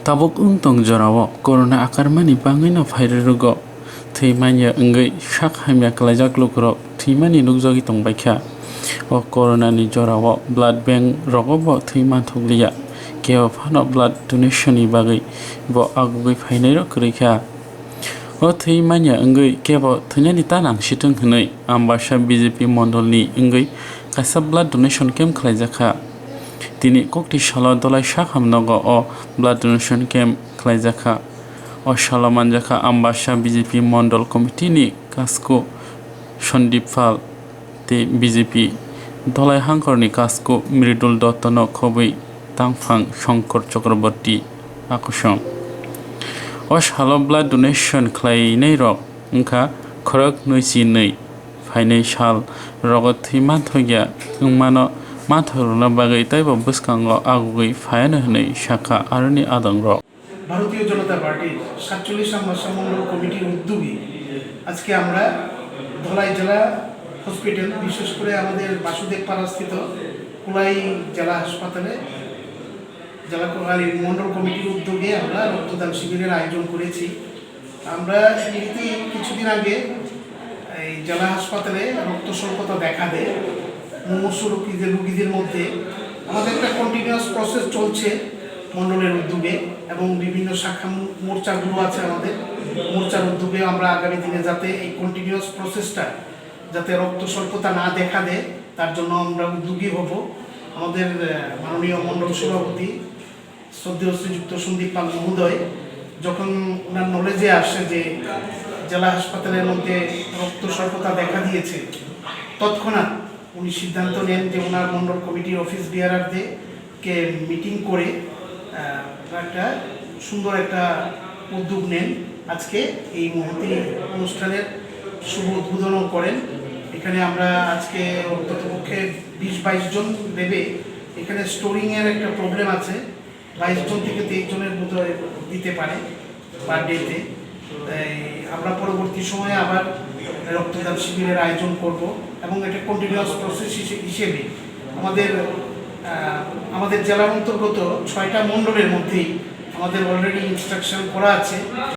tabuk untong jorao corona akarmani bangino phairugo thimanya ngai shak hamya klajak lukrok thimani nukjogi tongbaikha o corona ni jorao blood bank rogobo thiman thuglia keo phano blood donation ni bagai bo agugui phainai ro krikha o thimanya ngai kebo thanyani tanang situng hnai ambasha BJP mondolni ngai kaisa blood donation camp khlaijakha তিনি kokti shala dolai shakhamnogo o blood donation camp khlaijakha o shala manjakha ambasha BJP mondol committee ni kasko Sandip Pal te BJP dolai hangkorni kasko Mridul Dottono khobui tangphang Shankar Chakraborty akusong o shala blood donation khlainai rok wngkha khorak noisi nei phainai sal rogo thiman thogya wngmano মাথরুনা বাগাই Taiba বসকাঙ্গ আগুই ফায়ানো হनै শাখা আরনি আদংর ভারতীয় জনতা পার্টির ৪৭ নম্বর সমন্বয় কমিটির উদ্যোগে আজকে আমরা ধলাই জেলা hospital বিশেষ করে আমাদের বাসুদেব পাড়াস্থিত কুলাই জেলা হাসপাতালে জেলা কুলাই মন্ডল কমিটির উদ্যোগে আমরা রক্তদান শিবিরের আয়োজন করেছি। আমরা কিছুদিন আগে এই জেলা হাসপাতালে রক্ত স্বল্পতা দেখা দেয় মুমূর্ষু রোগীদের মধ্যে আমাদের একটা কন্টিনিউয়াস প্রসেস চলছে মণ্ডলের উদ্যোগে এবং বিভিন্ন শাখা মোর্চাগুলো আছে আমাদের মোর্চার উদ্যোগে আমরা আগামী দিনে যাতে এই কন্টিনিউয়াস প্রসেসটা যাতে রক্ত স্বল্পতা না দেখা দেয় তার জন্য আমরা উদ্যোগী হব। আমাদের মাননীয় মণ্ডল সভাপতি শ্রদ্ধেয় শ্রীযুক্ত সন্দীপ পাল মহোদয় যখন ওনার নলেজে আসে যে জেলা হাসপাতালের মধ্যে রক্ত স্বল্পতা দেখা দিয়েছে তৎক্ষণাৎ উনি সিদ্ধান্ত নেন যে ওনার মন্ডল কমিটির অফিস বিয়ারারদেরকে মিটিং করে একটা সুন্দর একটা উদ্যোগ নেন। আজকে এই মহতী অনুষ্ঠানের শুভ উদ্বোধনও করেন। এখানে আমরা আজকে অন্ততপক্ষে ২০-২২ জন দেবে। এখানে স্টোরিংয়ের একটা প্রবলেম আছে, ২২ জন থেকে ২৩ জনের মতো দিতে পারে পার ডেতে। তাই আমরা পরবর্তী সময়ে আবার রক্তদান শিবিরের আয়োজন করব এবং এটা কন্টিনিউয়াস প্রসেস হিসেবে আমাদের জেলার অন্তর্গত ৬টা মণ্ডলের মধ্যেই আমাদের অলরেডি ইনস্ট্রাকশন করা আছে।